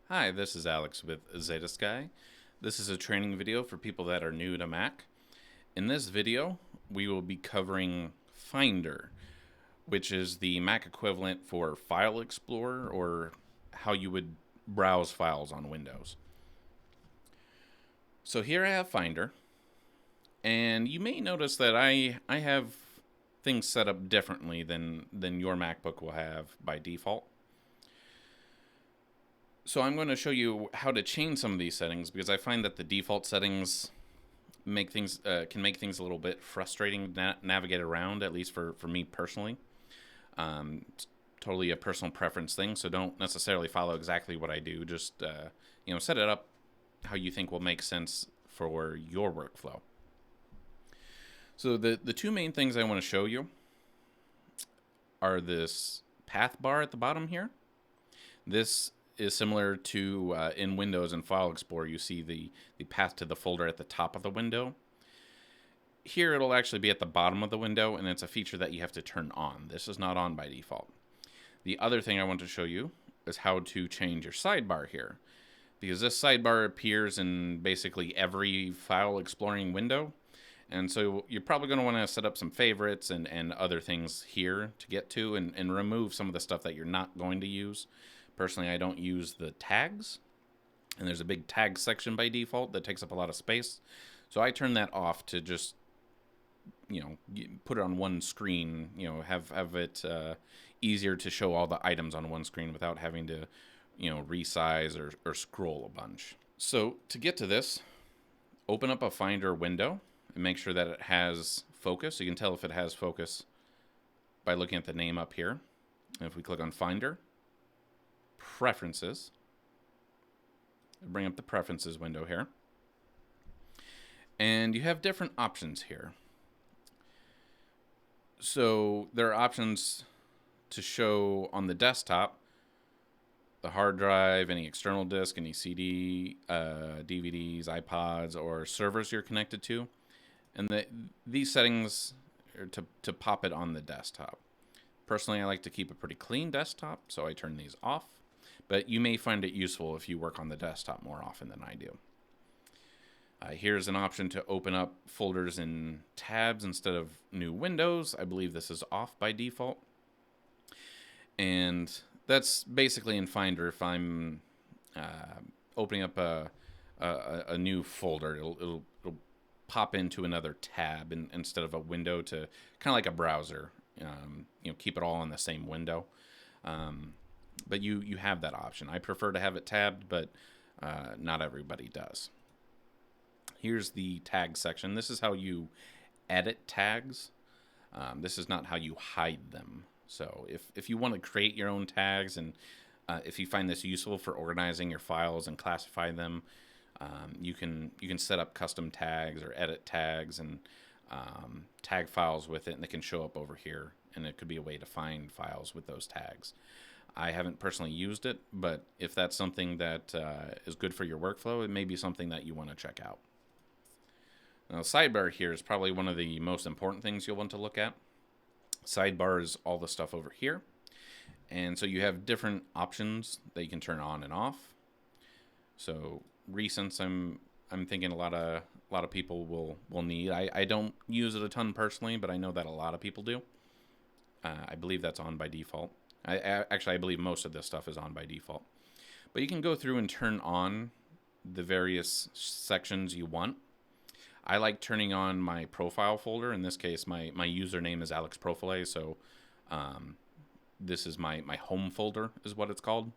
Hi, this is Alex with Zeta Sky. This is a training video for people that are new to Mac. In this video, we will be covering Finder, which is the Mac equivalent for File Explorer, or how you would browse files on Windows. So here I have Finder, and you may notice that I have things set up differently than your MacBook will have by default. So I'm going to show you how to change some of these settings, because I find that the default settings can make things a little bit frustrating to navigate around, at least for me personally. It's totally a personal preference thing, so don't necessarily follow exactly what I do. Just set it up how you think will make sense for your workflow. So the two main things I want to show you are this path bar at the bottom here. This is similar to in Windows and File Explorer, you see the path to the folder at the top of the window. Here it'll actually be at the bottom of the window, and it's a feature that you have to turn on. This is not on by default. The other thing I want to show you is how to change your sidebar here, because this sidebar appears in basically every file exploring window. And so you're probably going to want to set up some favorites and other things here to get to, and remove some of the stuff that you're not going to use. Personally, I don't use the tags, and there's a big tag section by default that takes up a lot of space. So I turn that off to just, put it on one screen, have it easier to show all the items on one screen without having to, resize or scroll a bunch. So to get to this, open up a Finder window and make sure that it has focus. You can tell if it has focus by looking at the name up here. And if we click on Finder, Preferences, bring up the Preferences window here, and you have different options here. So there are options to show on the desktop the hard drive, any external disk, any CD, DVDs, iPods, or servers you're connected to, and these settings are to pop it on the desktop. Personally, I like to keep a pretty clean desktop, so I turn these off. But you may find it useful if you work on the desktop more often than I do. Here's an option to open up folders in tabs instead of new windows. I believe this is off by default. And that's basically in Finder. If I'm opening up a new folder, it'll pop into another tab instead of a window, to kind of like a browser. Keep it all in the same window. But you have that option. I prefer to have it tabbed, but not everybody does. Here's the tag section. This is how you edit tags. This is not how you hide them. So if you want to create your own tags, and if you find this useful for organizing your files and classify them, you can set up custom tags or edit tags and tag files with it, and they can show up over here, and it could be a way to find files with those tags. I haven't personally used it, but if that's something that is good for your workflow, it may be something that you want to check out. Now, Sidebar here is probably one of the most important things you'll want to look at. Sidebar is all the stuff over here, and so you have different options that you can turn on and off. So recents, I'm thinking a lot of people will need. I don't use it a ton personally, but I know that a lot of people do. I believe that's on by default. I believe most of this stuff is on by default. But you can go through and turn on the various sections you want. I like turning on my profile folder. In this case, my username is Alex Profile, so this is my home folder is what it's called.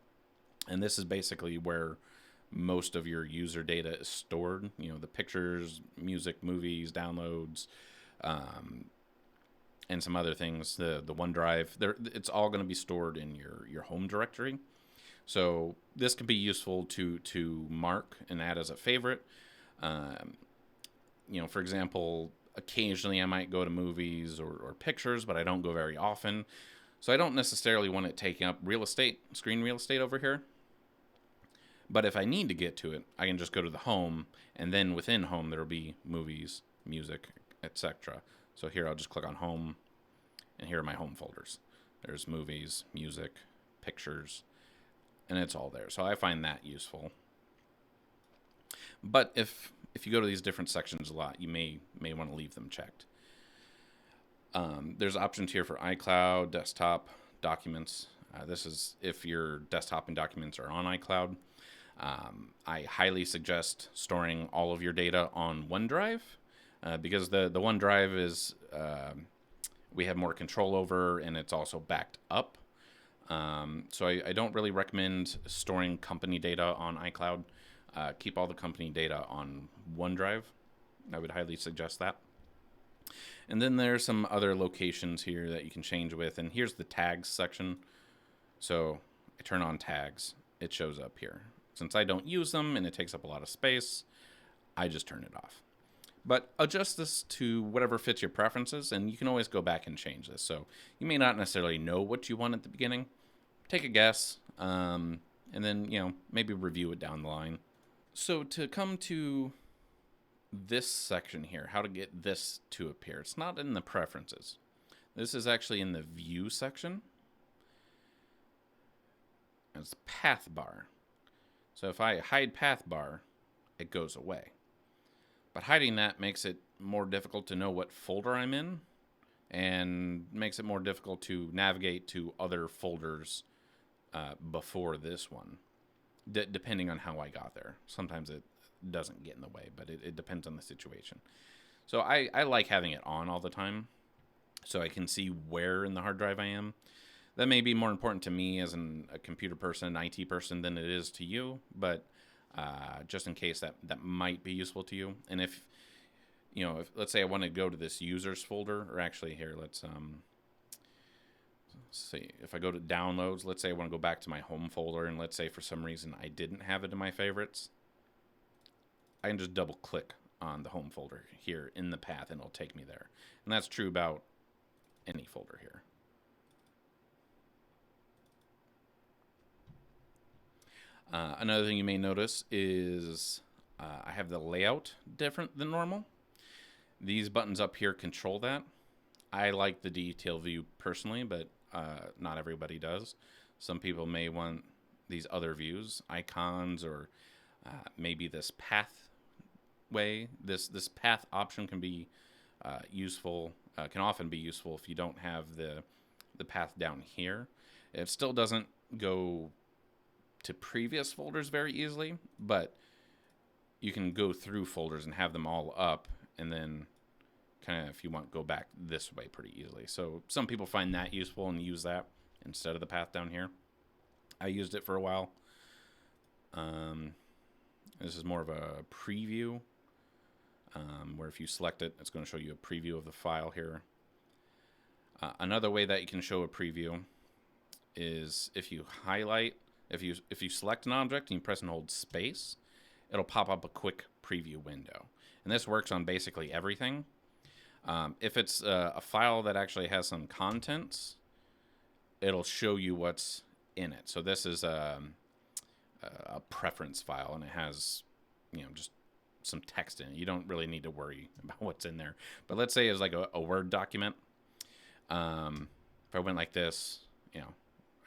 And this is basically where most of your user data is stored. The pictures, music, movies, downloads, and some other things, the OneDrive, it's all going to be stored in your home directory. So this can be useful to mark and add as a favorite. For example, occasionally I might go to movies or pictures, but I don't go very often. So I don't necessarily want it taking up screen real estate over here. But if I need to get to it, I can just go to the home, and then within home there will be movies, music, etc. So here I'll just click on home, and here are my home folders. There's movies, music, pictures, and it's all there. So I find that useful. But if you go to these different sections a lot, you may want to leave them checked. There's options here for iCloud, desktop, documents. This is if your desktop and documents are on iCloud. I highly suggest storing all of your data on OneDrive because the OneDrive is we have more control over, and it's also backed up. So I don't really recommend storing company data on iCloud. Keep all the company data on OneDrive. I would highly suggest that. And then there's some other locations here that you can change with. And here's the tags section. So I turn on tags. It shows up here. Since I don't use them and it takes up a lot of space, I just turn it off. But adjust this to whatever fits your preferences, and you can always go back and change this. So you may not necessarily know what you want at the beginning. Take a guess, and then, maybe review it down the line. So to come to this section here, how to get this to appear, it's not in the preferences. This is actually in the view section. It's path bar. So if I hide path bar, it goes away. But hiding that makes it more difficult to know what folder I'm in, and makes it more difficult to navigate to other folders before this one, depending on how I got there. Sometimes it doesn't get in the way, but it depends on the situation. So I like having it on all the time so I can see where in the hard drive I am. That may be more important to me as a computer person, an IT person, than it is to you, but just in case that might be useful to you. And if let's say I want to go to this users folder, or actually here, let's see, if I go to downloads, let's say I want to go back to my home folder, and let's say for some reason I didn't have it in my favorites, I can just double click on the home folder here in the path, and it'll take me there. And that's true about any folder here. Another thing you may notice is I have the layout different than normal. These buttons up here control that. I like the detail view personally, but not everybody does. Some people may want these other views, icons, or maybe this path way. This path option can be useful, can often be useful if you don't have the path down here. It still doesn't go to previous folders very easily, but you can go through folders and have them all up, and then kind of, if you want, go back this way pretty easily. So some people find that useful and use that instead of the path down here. I used it for a while. This is more of a preview, where if you select it, it's going to show you a preview of the file here. Another way that you can show a preview is if you highlight, if you select an object and you press and hold space, it'll pop up a quick preview window. And this works on basically everything. If it's a file that actually has some contents, it'll show you what's in it. So this is a preference file, and it has just some text in it. You don't really need to worry about what's in there. But let's say it's like a Word document. If I went like this,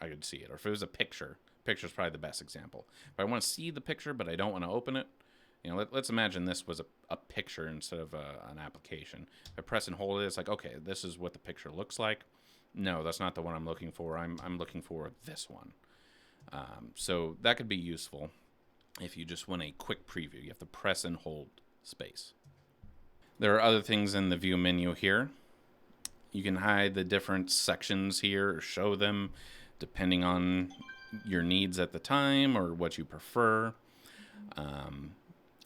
I could see it. Or if it was a picture, picture's probably the best example. If I want to see the picture but I don't want to open it, let's imagine this was a picture instead of an application. If I press and hold it, it's like, okay, this is what the picture looks like. No, that's not the one I'm looking for. I'm looking for this one. So that could be useful if you just want a quick preview. You have to press and hold space. There are other things in the view menu here. You can hide the different sections here or show them depending on your needs at the time or what you prefer.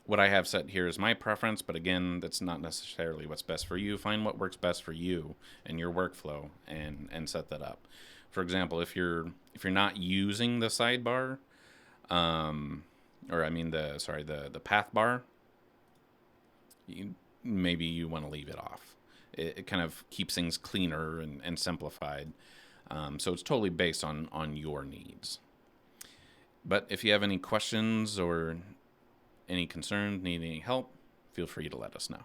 What I have set here is my preference, but again, that's not necessarily what's best for you. Find what works best for you and your workflow, and set that up. For example, if you're not using the sidebar, the path bar, maybe you want to leave it off. It kind of keeps things cleaner and simplified. So it's totally based on your needs. But if you have any questions or any concerns, need any help, feel free to let us know.